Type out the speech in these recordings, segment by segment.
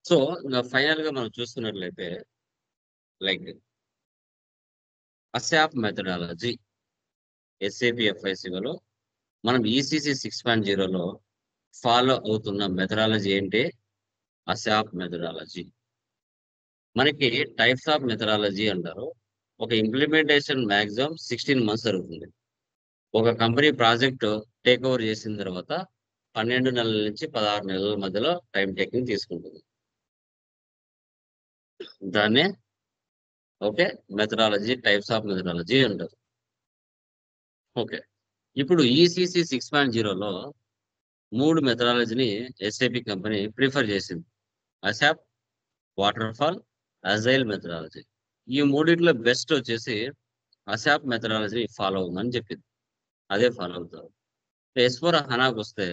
So, ఇంగ ఫైనల్‌గా మనం చూస్తున్నట్లయితే లైక్ అసాప్ మెథడాలజీ ఎస్ఏపీ ఎఫ్ఐసీలో మనం ఈసీసీ 6.0లో ఫాలో అవుతున్న మెథడాలజీ ఏంటి? ASAP methodology. మనకి టైప్స్ ఆఫ్ మెథడాలజీ అంటారు. ఒక ఇంప్లిమెంటేషన్ మాక్సిమం 16 మంత్స్ జరుగుతుంది. ఒక కంపెనీ ప్రాజెక్ట్ టేక్ ఓవర్ చేసిన తర్వాత 12 నెలల నుంచి 16 నెలల మధ్యలో టైమ్ టేకింగ్ తీసుకుంటుంది. దాన్నే ఓకే. టైప్స్ ఆఫ్ మెథడాలజీ అంటారు. ఓకే. ఇప్పుడు ఈసీసీ 6.0లో 3 మెథడాలజీని ఎస్ఏపీ కంపెనీ ప్రిఫర్ చేసింది. ASAP, waterfall, agile methodology. ఈ మూడిట్లో బెస్ట్ వచ్చేసి అసాప్ మెథడాలజీని ఫాలో అవ్వమని చెప్పింది. అదే ఫాలో అవుతారు. ఎస్/4హనాకొస్తే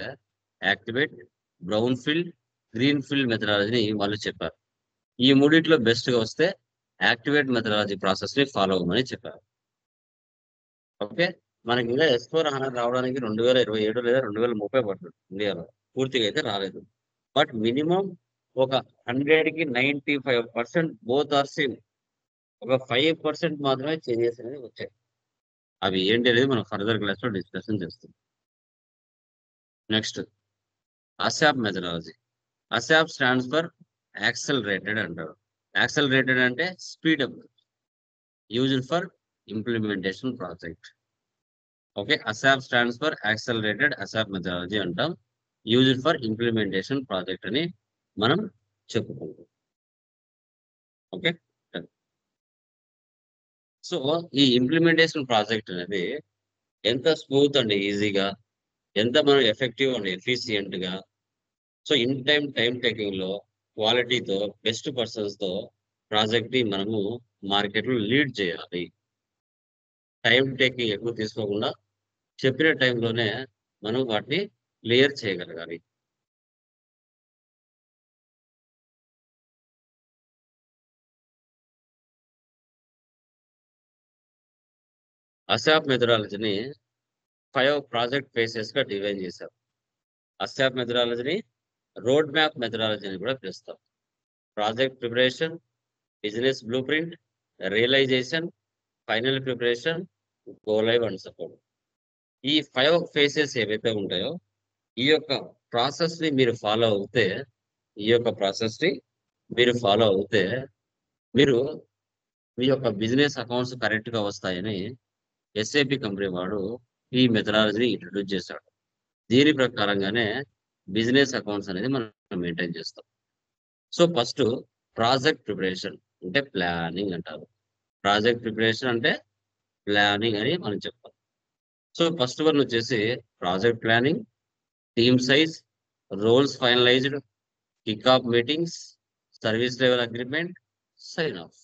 activate, brown field, green field మెథడాలజీని వాళ్ళు చెప్పారు. ఈ మూడిట్లో బెస్ట్‌గా వస్తే యాక్టివేట్ మెథడాలజీ ప్రాసెస్‌ని ఫాలో అవ్వమని చెప్పారు. ఓకే. మనకింకా ఎస్/4హనా రావడానికి 2027 లేదా 2030 పడుతుంది ఇండియాలో. పూర్తిగా అయితే రాలేదు. బట్ మినిమమ్ ఒక 100కి 95% బోత్ ఆర్ సేమ్. ఒక 5% మాత్రమే చేంజెస్ అనేవి వచ్చాయి. అవి ఏంటి అనేది మనం ఫర్దర్ క్లాస్‌లో డిస్కషన్ చేస్తాం. Next ASAP methodology. ASAP stands for accelerated అంటారు. యాక్సెలరేటెడ్ అంటే speed up. Used for implementation project. Okay. ASAP stands for accelerated ASAP methodology అంటాం. యూజ్డ్ ఫర్ ఇంప్లిమెంటేషన్ ప్రాజెక్ట్ అని మనం చెప్పుకుంటాం. ఓకే. డన్. సో, ఈ ఇంప్లిమెంటేషన్ ప్రాజెక్ట్ అనేది ఎంత స్మూత్ అండ్ ఈజీగా, ఎంత మనం ఎఫెక్టివ్ అండ్ ఎఫిషియంట్‌గా, సో, ఇన్ టైమ్ టేకింగ్‌లో, క్వాలిటీతో, బెస్ట్ పర్సన్స్‌తో ప్రాజెక్ట్‌ని మనము మార్కెట్‌లో లీడ్ చేయాలి. టైమ్ టేకింగ్ ఎక్కువ తీసుకోకుండా చెప్పిన టైంలోనే మనం వాటిని క్లియర్ చేయగలగాలి. అసాప్ మెథడాలజీని 5 ప్రాజెక్ట్ ఫేసెస్‌గా డివైడ్ చేశారు. అసాప్ మెథడాలజీని రోడ్ మ్యాప్ మెథడాలజీ అని కూడా పిలుస్తాం. Project preparation, business blueprint, realization, final preparation, go live and support. ఈ 5 ఫేసెస్ ఏవైతే ఉంటాయో, ఈ యొక్క ప్రాసెస్‌ని మీరు ఫాలో అవుతే, ఈ యొక్క ప్రాసెస్‌ని మీరు ఫాలో అవుతే, మీరు మీ యొక్క బిజినెస్ అకౌంట్స్ కరెక్ట్‌గా వస్తాయని ఎస్ఏపీ కంపెనీ వాడు ఈ మెథడాలజీని ఇంట్రొడ్యూస్ చేశాడు. దీని ప్రకారంగానే బిజినెస్ అకౌంట్స్ అనేది మనం మెయింటైన్ చేస్తాం. సో, ఫస్టు ప్రాజెక్ట్ ప్రిపరేషన్ అంటే ప్లానింగ్ అంటారు. ప్రాజెక్ట్ ప్రిపరేషన్ అంటే ప్లానింగ్ అని మనం చెప్తాం. సో, ఫస్ట్ వన్ వచ్చేసి project planning, team size, roles finalized, kick off meetings, service level agreement, sign off.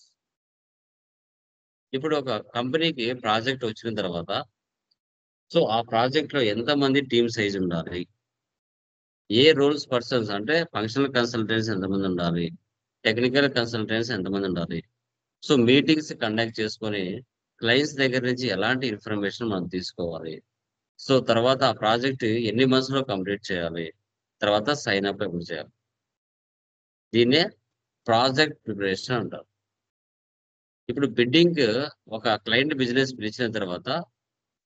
ఇప్పుడు ఒక కంపెనీకి ప్రాజెక్ట్ వచ్చిన తర్వాత, సో, ఆ ప్రాజెక్ట్‌లో ఎంతమంది టీమ్ సైజ్ ఉండాలి? ఏ రోల్స్ పర్సన్స్ అంటే ఫంక్షనల్ కన్సల్టెంట్స్ ఎంతమంది ఉండాలి? టెక్నికల్ కన్సల్టెంట్స్ ఎంతమంది ఉండాలి? సో, మీటింగ్స్ కండక్ట్ చేసుకొని క్లయింట్స్ దగ్గర నుంచి ఎలాంటి ఇన్ఫర్మేషన్ మనం తీసుకోవాలి? సో, తర్వాత ఆ ప్రాజెక్ట్ ఎన్ని మంత్స్‌లో కంప్లీట్ చేయాలి? తర్వాత సైన్ అప్ ఎప్పుడు చేయాలి? దీన్నే ప్రాజెక్ట్ ప్రిపరేషన్ అంటారు. ఇప్పుడు బిడ్డింగ్ ఒక క్లయింట్ బిజినెస్ పిలిచిన తర్వాత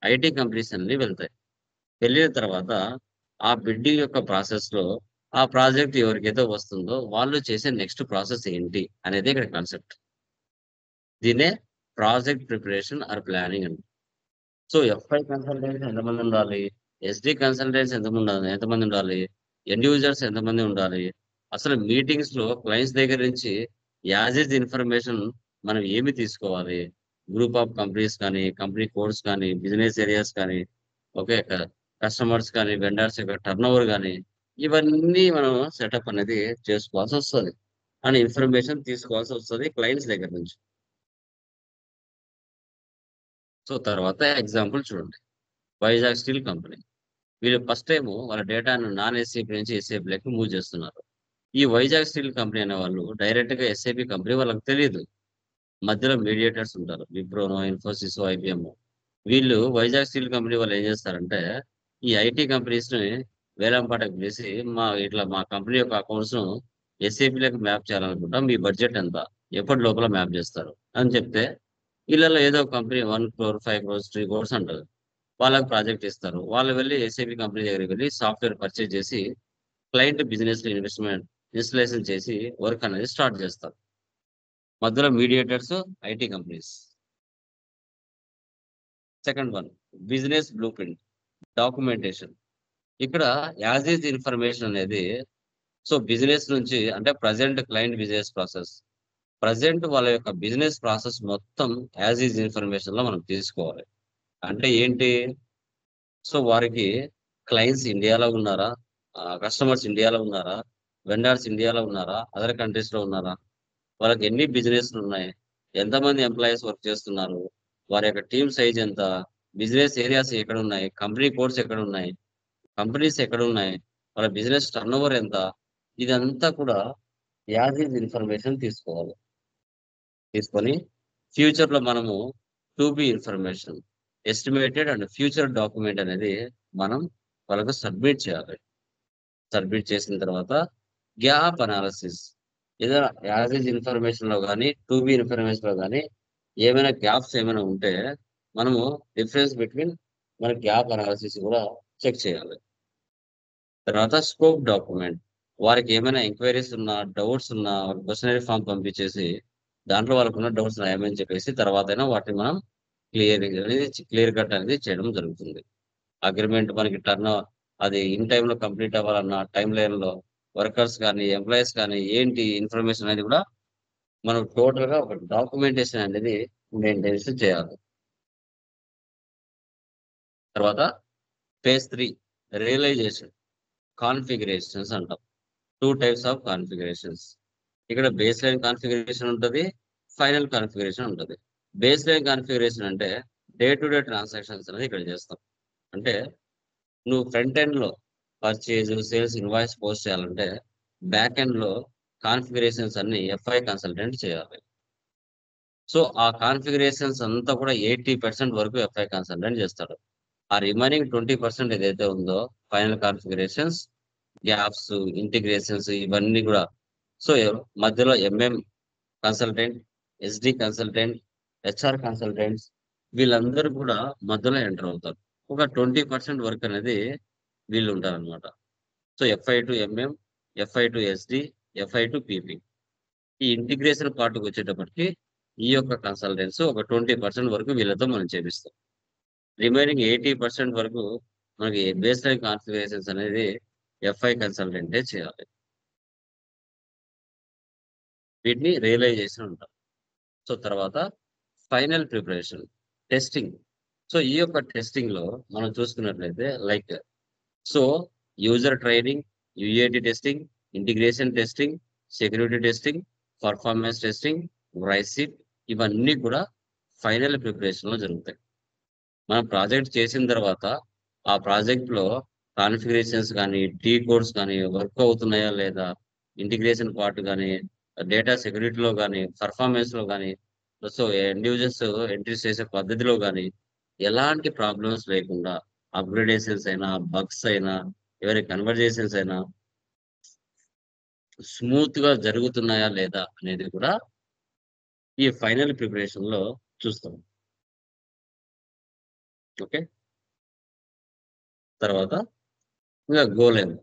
ఐటీ కంపెనీస్ అన్నీ వెళ్తాయి. వెళ్ళిన తర్వాత ఆ బిడ్డింగ్ యొక్క ప్రాసెస్‌లో ఆ ప్రాజెక్ట్ ఎవరికైతే వస్తుందో వాళ్ళు చేసే నెక్స్ట్ ప్రాసెస్ ఏంటి అనేది ఇక్కడ కాన్సెప్ట్. దీన్నే ప్రాజెక్ట్ ప్రిపరేషన్ ఆర్ ప్లానింగ్ అంటారు. సో, ఎఫ్ఐ కన్సల్టెంట్స్ ఎంతమందుండాలి? ఎస్‌డి కన్సల్టెంట్స్ ఎంతమందుండాలి? ఎండ్ యూజర్స్ ఎంతమంది ఉండాలి? అసలు మీటింగ్స్‌లో క్లయింట్స్ దగ్గర నుంచి యాస్ ఇట్ ఇన్ఫర్మేషన్ మనం ఏమి తీసుకోవాలి? గ్రూప్ ఆఫ్ కంపెనీస్ కానీ, కంపెనీ కోడ్స్ కానీ, బిజినెస్ ఏరియాస్ కానీ, ఓకే. కస్టమర్స్ కానీ, వెండర్స్ యొక్క టర్నోవర్ గాని, ఇవన్నీ మనం సెటప్ అనేది చేసుకోవాల్సొస్తది. అండ్ ఇన్ఫర్మేషన్ తీసుకోవాల్సొస్తది క్లయింట్స్ దగ్గర నుంచి. సో, తర్వాత ఎగ్జాంపుల్ చూడండి. Vizag steel company. వీళ్ళు ఫస్ట్ టైము వాళ్ళ డేటాను నాన్ ఎస్ఏపీ నుంచి ఎస్ఏపీలోకి మూవ్ చేస్తున్నారు. ఈ వైజాగ్ స్టీల్ కంపెనీ అనేవాళ్ళు డైరెక్ట్‌గా ఎస్ఏపీ కంపెనీ వాళ్ళకి తెలీదు. మధ్యలో మీడియేటర్స్ ఉంటారు. విప్రోనో, ఇన్ఫోసిసో, ఐబీఎమో. వీళ్ళు వైజాగ్ స్టీల్ కంపెనీ వాళ్ళు ఏం చేస్తారంటే, ఈ ఐటీ కంపెనీస్‌ని వేలం పాటకు పిలిసి, ఇట్లా మా కంపెనీ యొక్క అకౌంట్స్‌ను ఎస్ఏపిలోకి మ్యాప్ చేయాలనుకుంటాం. మీ బడ్జెట్ ఎంత? ఎప్పటి లోపల మ్యాప్ చేస్తారు? అని చెప్తే వీళ్ళలో ఏదో ఒక కంపెనీ 1 క్రోర్, 5 క్రోర్స్, 3 క్రోర్స్ అంటది. వాళ్ళకి ప్రాజెక్ట్ ఇస్తారు. వాళ్ళు వెళ్లి ఎస్ఏపి కంపెనీ దగ్గరికి వెళ్లి సాఫ్ట్‌వేర్ పర్చేజ్ చేసి క్లయింట్ బిజినెస్‌లో ఇన్‌స్టాలేషన్ చేసి వర్క్ అనేది స్టార్ట్ చేస్తారు. మధ్యలో mediators IT companies. Second one business blue print, documentation. ఇక్కడ యాజ్ ఈజ్ ఇన్ఫర్మేషన్ అనేది సో బిజినెస్ నుంచి అంటే present client business process. Present వాళ్ళ యొక్క బిజినెస్ ప్రాసెస్ మొత్తం యాజ్ ఈజ్ ఇన్ఫర్మేషన్‌లో మనం తీసుకోవాలి. అంటే ఏంటి? సో వారికి క్లయింట్స్ ఇండియాలో ఉన్నారా? కస్టమర్స్ ఇండియాలో ఉన్నారా? వెండర్స్ ఇండియాలో ఉన్నారా? అదర్ కంట్రీస్‌లో ఉన్నారా? వాళ్ళకి ఎన్ని బిజినెస్‌లున్నాయి? ఎంతమంది ఎంప్లాయీస్ వర్క్ చేస్తున్నారు? వారి యొక్క టీమ్ సైజ్ ఎంత? బిజినెస్ ఏరియాస్ ఎక్కడున్నాయి? కంపెనీ కోడ్స్ ఎక్కడున్నాయి? కంపెనీస్ ఎక్కడున్నాయి? వాళ్ళ బిజినెస్ టర్నోవర్ ఎంత? ఇదంతా కూడా యాజ్ ఈజ్ ఇన్ఫర్మేషన్ తీసుకోవాలి. తీసుకొని ఫ్యూచర్‌లో మనము to be information, estimated and future document అనేది మనం వాళ్ళకు సబ్మిట్ చేయాలి. సబ్మిట్ చేసిన తర్వాత గ్యాప్ అనాలిసిస్. ఏదైనా యాజ్ ఈజ్ ఇన్ఫర్మేషన్‌లో గాని, టు బి ఇన్ఫర్మేషన్‌లో గాని ఏమైనా గ్యాప్స్ ఏమైనా ఉంటే మనము డిఫరెన్స్ బిట్వీన్ మన గ్యాప్ అనాలిసిస్ కూడా చెక్ చేయాలి. తర్వాత స్కోప్ డాక్యుమెంట్. వారికి ఏమైనా ఎంక్వైరీస్ ఉన్నా, డౌట్స్ ఉన్నా క్వెషనరీ ఫార్మ్ పంపించేసి దాంట్లో వాళ్ళకున్న డౌట్స్ రాయమని చెప్పేసి తర్వాతైనా వాటిని మనం క్లియర్ కట్ అనేది చేయడం జరుగుతుంది. అగ్రీమెంట్ మనకి అది ఇన్ టైమ్‌లో కంప్లీట్ అవ్వాలన్న టైమ్ లైన్‌లో వర్కర్స్ గాని, ఎంప్లాయీస్ గాని ఏంటి ఇన్ఫర్మేషన్ అనేది కూడా మనం టోటల్‌గా ఒక డాక్యుమెంటేషన్ అనేది మెయింటెనెన్స్ చేయాలి. తర్వాత ఫేజ్ 3 రియలైజేషన్, కాన్ఫిగరేషన్స్ అంటాం. 2 టైప్స్ ఆఫ్ కాన్ఫిగరేషన్స్. ఇక్కడ బేస్ లైన్ కాన్ఫిగరేషన్ ఉంటది. ఫైనల్ కాన్ఫిగరేషన్ ఉంటది. బేస్ లైన్ కాన్ఫిగరేషన్ అంటే డే టు డే ట్రాన్సాక్షన్స్ అనేది ఇక్కడ చేస్తాం. అంటే నువ్వు ఫ్రంట్ ఎండ్‌లో పర్చేజ్, సేల్స్ ఇన్వాయిస్ పోస్ట్ చేయాలంటే బ్యాక్ ఎండ్‌లో కాన్ఫిగరేషన్స్ అన్నీ ఎఫ్ఐ కన్సల్టెంట్ చేయాలి. సో, ఆ కాన్ఫిగరేషన్స్ అంతా కూడా 80% వరకు ఎఫ్ఐ కన్సల్టెంట్ చేస్తాడు. ఆ రిమైనింగ్ 20% ఏదైతే ఉందో ఫైనల్ కాన్ఫిగరేషన్స్, గ్యాప్స్, ఇంటిగ్రేషన్స్ ఇవన్నీ కూడా సో, మధ్యలో consultant, SD consultant, HR consultants వీళ్ళందరూ కూడా మధ్యలో ఎంటర్ అవుతారు. ఒక 20% వర్క్ అనేది వీళ్ళుంటారనమాట. So, FI to FI to SD, FI to PP. ఈ ఇంటిగ్రేషన్ పార్ట్‌కొచ్చేటప్పటికి ఈ యొక్క కన్సల్టెంట్స్ ఒక 20% వరకు వీళ్ళతో మనం చేపిస్తాం. రిమైనింగ్ 80% వరకు మనకి బేస్ లైన్ కాన్ఫిగరేషన్స్ అనేది ఎఫ్ఐ కన్సల్టెంటే చేయాలి. వీటిని రియలైజేషన్ అంటాం. సో, తర్వాత ఫైనల్ ప్రిపరేషన్, టెస్టింగ్. సో, ఈ యొక్క టెస్టింగ్‌లో మనం చూసుకున్నట్లయితే so, user training, UAT testing, integration testing, security testing, performance testing, రైసిప్ ఇవన్నీ కూడా ఫైనల్ ప్రిపరేషన్‌లో జరుగుతాయి. మనం ప్రాజెక్ట్ చేసిన తర్వాత ఆ ప్రాజెక్ట్‌లో కాన్ఫిగరేషన్స్ గాని, కోడ్స్ గాని వర్క్ అవుతున్నాయా లేదా? ఇంటిగ్రేషన్ పార్ట్ గాని, డేటా సెక్యూరిటీలో గాని, పెర్ఫార్మన్స్‌లో గాని, సో ఎండ్ యూజర్స్ ఎంట్రీస్ చేసే పద్ధతిలో గాని, ఎలాంటి ప్రాబ్లమ్స్ లేకుండా అప్‌గ్రేడేషన్స్ అయినా, బగ్స్ అయినా, ఏవైనా కన్వర్జేషన్స్ అయినా స్మూత్‌గా జరుగుతున్నాయా లేదా? అనేది కూడా ఈ ఫైనల్ ప్రిపరేషన్‌లో చూస్తాం. ఓకే. తర్వాత ఇంగా గో లైవ్.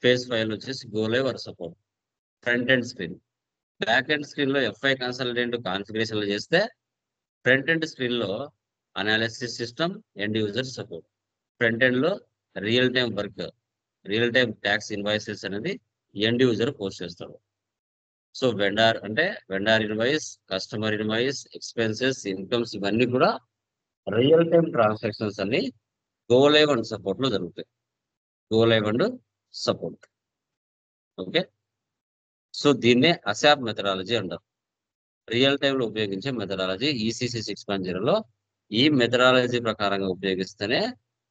ఫేజ్ 5 వచ్చేసి go live or support. Front end screen. Back end స్క్రీన్‌లో ఎఫ్ఐ కన్సల్టెంట్ కాన్ఫిగరేషన్‌లు చేస్తే, ఫ్రంట్ ఎండ్ స్క్రీన్‌లో analysis system, end user support. Front ఎండ్‌లో real time work, real time tax invoices అనేది ఎండ్ యూజర్ పోస్ట్ చేస్తాడు. So, vendor invoice, customer invoice, expenses, incomes ఇవన్నీ కూడా real time transactions అన్నీ గో లైవ్ అండ్ సపోర్ట్‌లో జరుగుతాయి. Go live and support. Okay. So, దీన్నే ASAP methodology అంటారు. Real టైమ్‌లో ఉపయోగించే మెథడాలజీ ఈసీసీ 6.0లో ఈ మెథడాలజీ ప్రకారంగా ఉపయోగిస్తేనే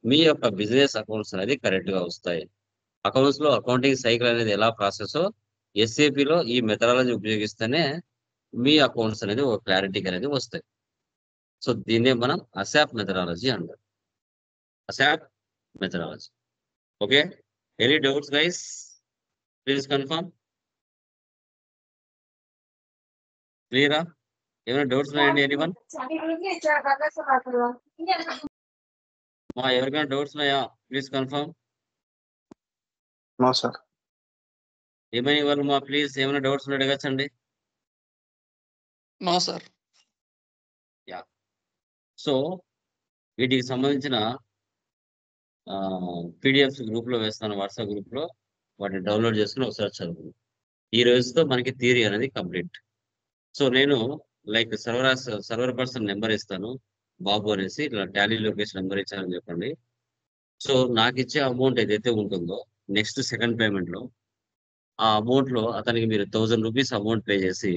మీ యొక్క బిజినెస్ అకౌంట్స్ అనేది కరెక్ట్‌గా వస్తాయి. అకౌంట్స్‌లో అకౌంటింగ్ సైకిల్ అనేది ఎలా ప్రాసెసో ఎస్ఏపీలో ఈ మెథడాలజీ ఉపయోగిస్తేనే మీ అకౌంట్స్ అనేది ఒక క్లారిటీకి అనేది వస్తాయి. సో, దీన్నే మనం అసాప్ మెథడాలజీ అంటాం. ASAP methodology. Okay. Any doubts guys? Please confirm. క్లియరా? ఏమైనా డౌట్స్ ఉన్నాయండి ఎనీవన్? ఎవరికైనా డౌట్స్ ఉన్నాయా? Please confirm. No sir. ఏమైనా వాళ్ళు ప్లీజ్ ఏమైనా డౌట్స్ ఉంటే అడగచ్చండి. No sir. యా. సో వీటికి సంబంధించిన పీడిఎఫ్స్ గ్రూప్లో వేస్తాను, వాట్సాప్ గ్రూప్లో. వాటిని డౌన్లోడ్ చేసుకుని ఒకసారి చదువు. ఈ రోజుతో మనకి థియరీ అనేది కంప్లీట్. సో నేను లైక్ సర్వర్ పర్సన్ నెంబర్ ఇస్తాను, బాబు అనేసి. ఇట్లా టాలీ లొకేషన్ నెంబర్ ఇచ్చారని చెప్పండి. సో నాకు ఇచ్చే అమౌంట్ ఏదైతే ఉంటుందో నెక్స్ట్ సెకండ్ పేమెంట్లో, ఆ అమౌంట్లో అతనికి మీరు 1000 రూపీస్ అమౌంట్ పే చేసి